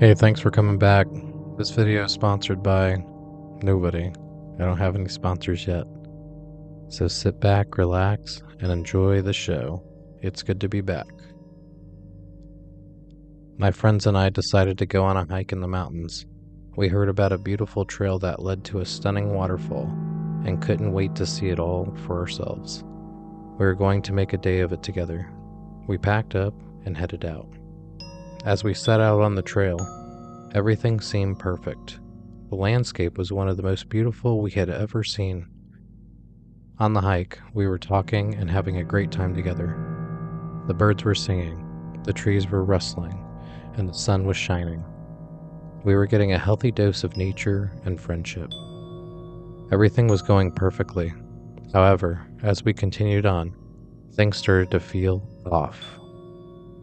Hey, thanks for coming back. This video is sponsored by nobody. I don't have any sponsors yet. So sit back, relax, and enjoy the show. It's good to be back. My friends and I decided to go on a hike in the mountains. We heard about a beautiful trail that led to a stunning waterfall and couldn't wait to see it all for ourselves. We were going to make a day of it together. We packed up and headed out. As we set out on the trail, everything seemed perfect. The landscape was one of the most beautiful we had ever seen. On the hike, we were talking and having a great time together. The birds were singing, the trees were rustling, and the sun was shining. We were getting a healthy dose of nature and friendship. Everything was going perfectly. However, as we continued on, things started to feel off.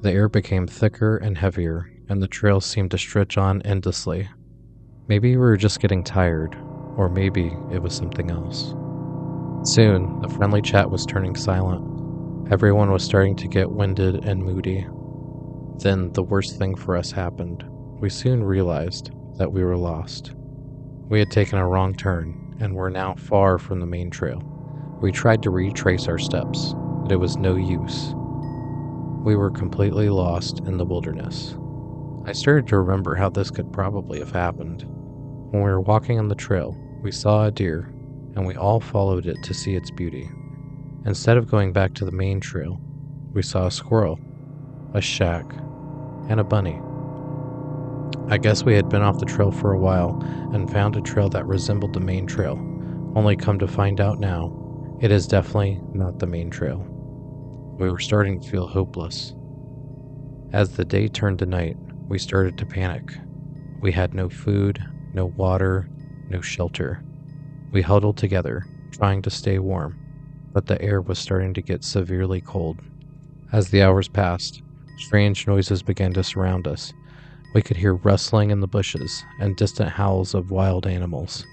The air became thicker and heavier, and the trail seemed to stretch on endlessly. Maybe we were just getting tired, or maybe it was something else. Soon, the friendly chat was turning silent. Everyone was starting to get winded and moody. Then the worst thing for us happened. We soon realized that we were lost. We had taken a wrong turn, and were now far from the main trail. We tried to retrace our steps, but it was no use. We were completely lost in the wilderness. I started to remember how this could probably have happened. When we were walking on the trail, we saw a deer, and we all followed it to see its beauty. Instead of going back to the main trail, we saw a squirrel, a shack, and a bunny. I guess we had been off the trail for a while and found a trail that resembled the main trail, only come to find out now, it is definitely not the main trail. We were starting to feel hopeless. As the day turned to night, we started to panic. We had no food, no water, no shelter. We huddled together, trying to stay warm, but the air was starting to get severely cold. As the hours passed, strange noises began to surround us. We could hear rustling in the bushes and distant howls of wild animals.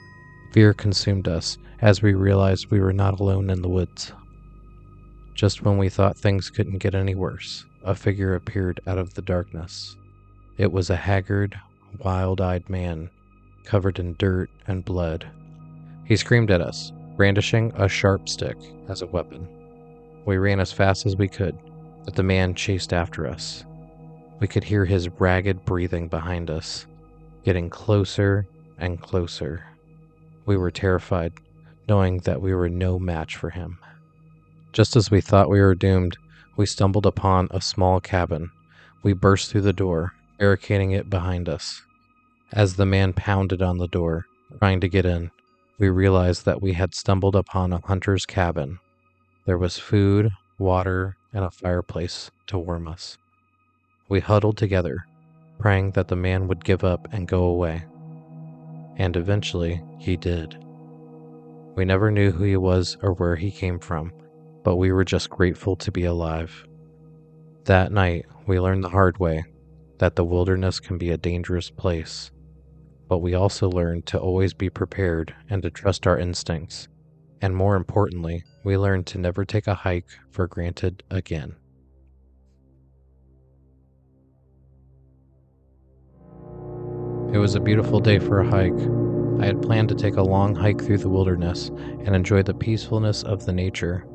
Fear consumed us as we realized we were not alone in the woods. Just when we thought things couldn't get any worse, a figure appeared out of the darkness. It was a haggard, wild-eyed man, covered in dirt and blood. He screamed at us, brandishing a sharp stick as a weapon. We ran as fast as we could, but the man chased after us. We could hear his ragged breathing behind us, getting closer and closer. We were terrified, knowing that we were no match for him. Just as we thought we were doomed, we stumbled upon a small cabin. We burst through the door, barricading it behind us. As the man pounded on the door, trying to get in, we realized that we had stumbled upon a hunter's cabin. There was food, water, and a fireplace to warm us. We huddled together, praying that the man would give up and go away. And eventually, he did. We never knew who he was or where he came from, but we were just grateful to be alive. That night, we learned the hard way that the wilderness can be a dangerous place, but we also learned to always be prepared and to trust our instincts. And more importantly, we learned to never take a hike for granted again. It was a beautiful day for a hike. I had planned to take a long hike through the wilderness and enjoy the peacefulness of the nature.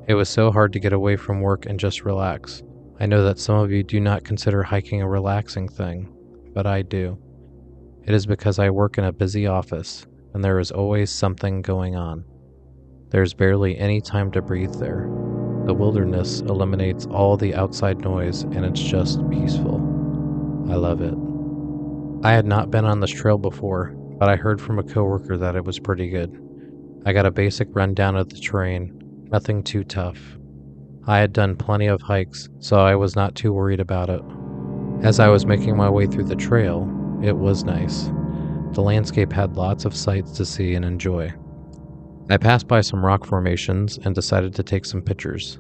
It was so hard to get away from work and just relax. I know that some of you do not consider hiking a relaxing thing, but I do. It is because I work in a busy office, and there is always something going on. There's barely any time to breathe there. The wilderness eliminates all the outside noise, and it's just peaceful. I love it. I had not been on this trail before, but I heard from a coworker that it was pretty good. I got a basic rundown of the terrain, nothing too tough. I had done plenty of hikes, so I was not too worried about it. As I was making my way through the trail, it was nice. The landscape had lots of sights to see and enjoy. I passed by some rock formations and decided to take some pictures.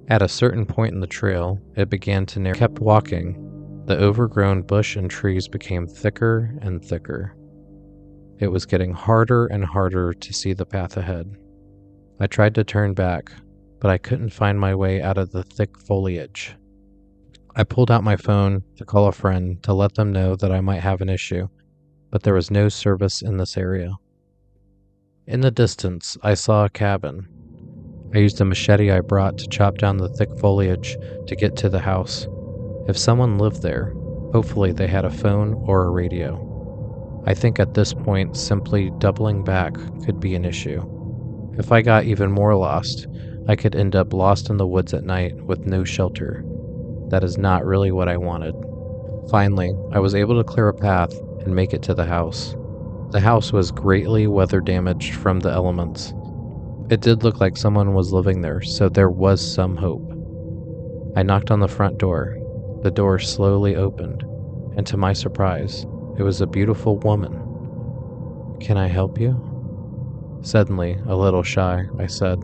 At a certain point in the trail, it began to narrow. I kept walking. The overgrown bush and trees became thicker and thicker. It was getting harder and harder to see the path ahead. I tried to turn back, but I couldn't find my way out of the thick foliage. I pulled out my phone to call a friend to let them know that I might have an issue, but there was no service in this area. In the distance, I saw a cabin. I used a machete I brought to chop down the thick foliage to get to the house. If someone lived there, hopefully they had a phone or a radio. I think at this point, simply doubling back could be an issue. If I got even more lost, I could end up lost in the woods at night with no shelter. That is not really what I wanted. Finally, I was able to clear a path and make it to the house. The house was greatly weather damaged from the elements. It did look like someone was living there, so there was some hope. I knocked on the front door. The door slowly opened, and to my surprise, it was a beautiful woman. "Can I help you?" Suddenly, a little shy, I said.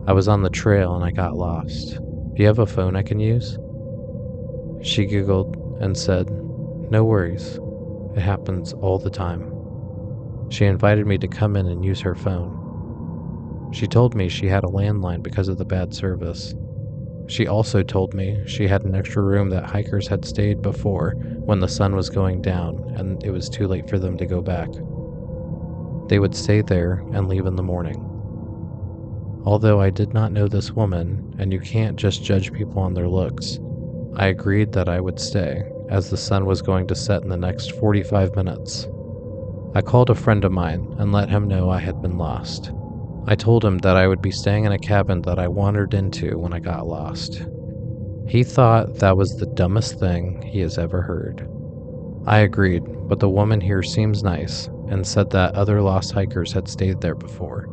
"I was on the trail and I got lost. Do you have a phone I can use?" She giggled and said, "No worries. It happens all the time." She invited me to come in and use her phone. She told me she had a landline because of the bad service. She also told me she had an extra room that hikers had stayed before when the sun was going down and it was too late for them to go back. They would stay there and leave in the morning. Although I did not know this woman, and you can't just judge people on their looks, I agreed that I would stay, as the sun was going to set in the next 45 minutes. I called a friend of mine and let him know I had been lost. I told him that I would be staying in a cabin that I wandered into when I got lost. He thought that was the dumbest thing he has ever heard. I agreed, but the woman here seems nice and said that other lost hikers had stayed there before.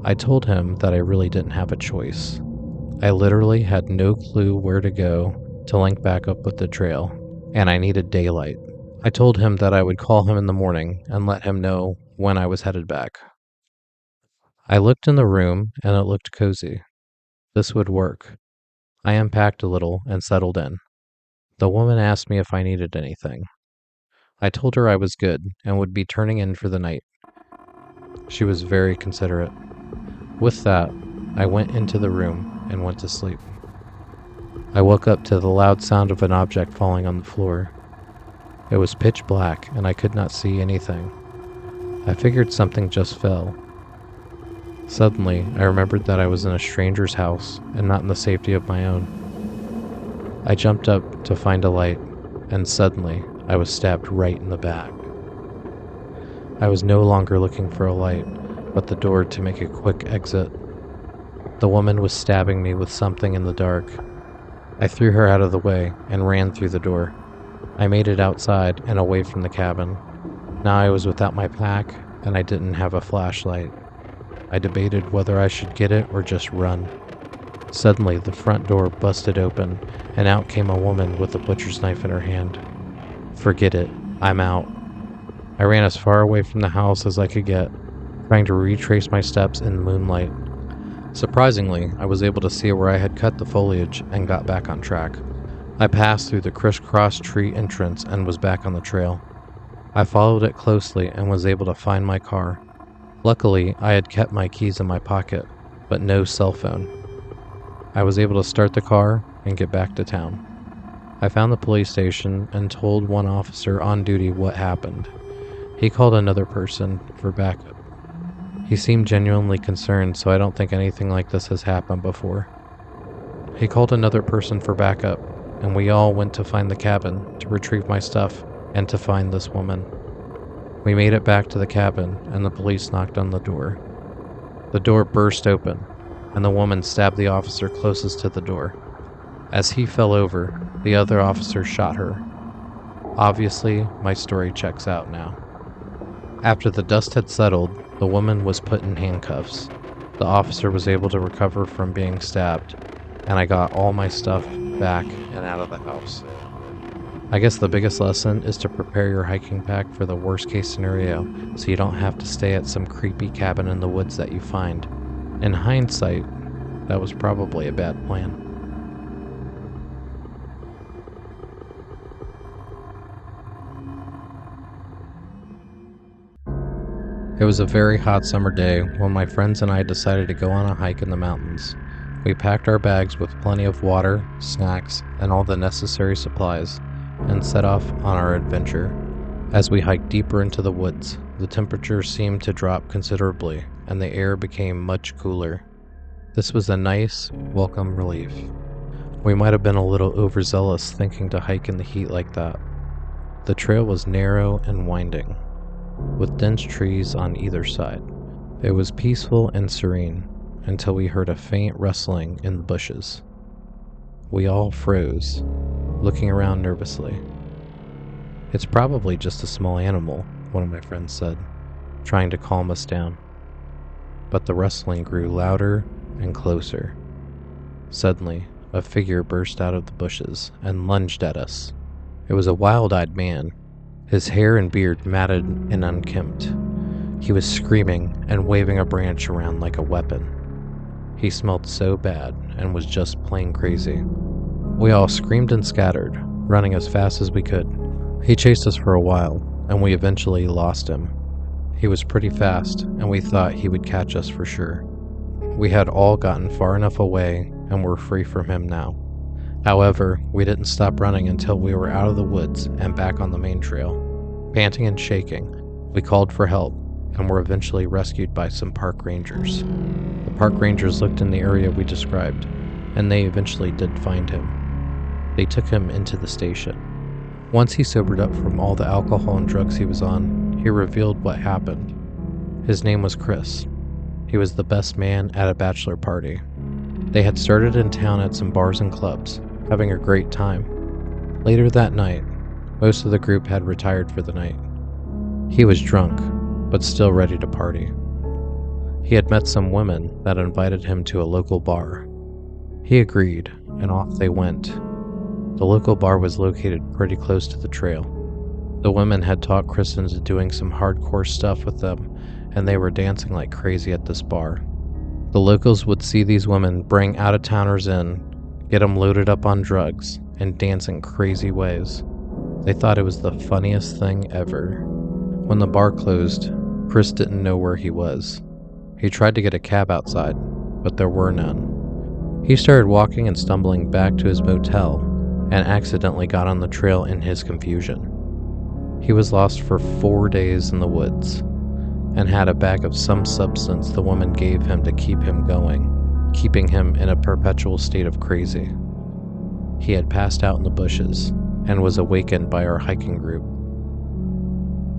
I told him that I really didn't have a choice. I literally had no clue where to go to link back up with the trail, and I needed daylight. I told him that I would call him in the morning and let him know when I was headed back. I looked in the room and it looked cozy. This would work. I unpacked a little and settled in. The woman asked me if I needed anything. I told her I was good and would be turning in for the night. She was very considerate. With that, I went into the room and went to sleep. I woke up to the loud sound of an object falling on the floor. It was pitch black and I could not see anything. I figured something just fell. Suddenly, I remembered that I was in a stranger's house and not in the safety of my own. I jumped up to find a light, and suddenly, I was stabbed right in the back. I was no longer looking for a light, but the door to make a quick exit. The woman was stabbing me with something in the dark. I threw her out of the way and ran through the door. I made it outside and away from the cabin. Now I was without my pack, and I didn't have a flashlight. I debated whether I should get it or just run. Suddenly, the front door busted open, and out came a woman with a butcher's knife in her hand. Forget it, I'm out. I ran as far away from the house as I could get, trying to retrace my steps in the moonlight. Surprisingly, I was able to see where I had cut the foliage and got back on track. I passed through the crisscross tree entrance and was back on the trail. I followed it closely and was able to find my car. Luckily, I had kept my keys in my pocket, but no cell phone. I was able to start the car and get back to town. I found the police station and told one officer on duty what happened. He called another person for backup. He seemed genuinely concerned, so I don't think anything like this has happened before. He called another person for backup, and we all went to find the cabin to retrieve my stuff and to find this woman. We made it back to the cabin, and the police knocked on the door. The door burst open, and the woman stabbed the officer closest to the door. As he fell over, the other officer shot her. Obviously, my story checks out now. After the dust had settled, the woman was put in handcuffs. The officer was able to recover from being stabbed, and I got all my stuff back and out of the house. I guess the biggest lesson is to prepare your hiking pack for the worst case scenario so you don't have to stay at some creepy cabin in the woods that you find. In hindsight, that was probably a bad plan. It was a very hot summer day when my friends and I decided to go on a hike in the mountains. We packed our bags with plenty of water, snacks, and all the necessary supplies, and set off on our adventure. As we hiked deeper into the woods, the temperature seemed to drop considerably, and the air became much cooler. This was a nice, welcome relief. We might have been a little overzealous thinking to hike in the heat like that. The trail was narrow and winding, with dense trees on either side. It was peaceful and serene until we heard a faint rustling in the bushes. We all froze, looking around nervously. "It's probably just a small animal," one of my friends said, trying to calm us down. But the rustling grew louder and closer. Suddenly, a figure burst out of the bushes and lunged at us. It was a wild-eyed man, his hair and beard matted and unkempt. He was screaming and waving a branch around like a weapon. He smelled so bad and was just plain crazy. We all screamed and scattered, running as fast as we could. He chased us for a while, and we eventually lost him. He was pretty fast, and we thought he would catch us for sure. We had all gotten far enough away and were free from him now. However, we didn't stop running until we were out of the woods and back on the main trail. Panting and shaking, we called for help and were eventually rescued by some park rangers. The park rangers looked in the area we described, and they eventually did find him. They took him into the station. Once he sobered up from all the alcohol and drugs he was on, he revealed what happened. His name was Chris. He was the best man at a bachelor party. They had started in town at some bars and clubs, having a great time. Later that night, most of the group had retired for the night. He was drunk, but still ready to party. He had met some women that invited him to a local bar. He agreed, and off they went. The local bar was located pretty close to the trail. The women had talked Chris into doing some hardcore stuff with them, and they were dancing like crazy at this bar. The locals would see these women bring out-of-towners in, get them loaded up on drugs, and dance in crazy ways. They thought it was the funniest thing ever. When the bar closed, Chris didn't know where he was. He tried to get a cab outside, but there were none. He started walking and stumbling back to his motel, and accidentally got on the trail in his confusion. He was lost for 4 days in the woods, and had a bag of some substance the woman gave him to keep him going, keeping him in a perpetual state of crazy. He had passed out in the bushes, and was awakened by our hiking group.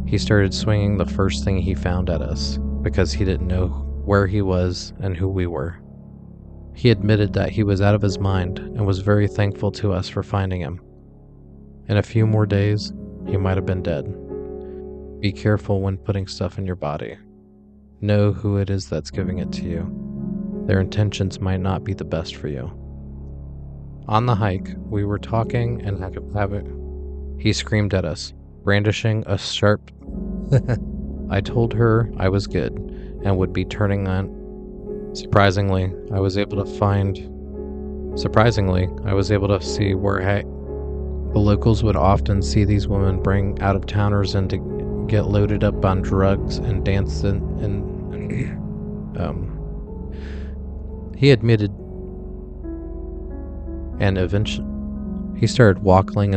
He started swinging the first thing he found at us, because he didn't know where he was and who we were. He admitted that he was out of his mind, and was very thankful to us for finding him. In a few more days, he might have been dead. Be careful when putting stuff in your body. Know who it is that's giving it to you. Their intentions might not be the best for you. On the hike, we were talking and he screamed at us, brandishing a sharp... I told her I was good and would be turning on. Surprisingly, I was able to see where the locals would often see these women bring out-of-towners in to get loaded up on drugs and dance he admitted, and eventually he started waddling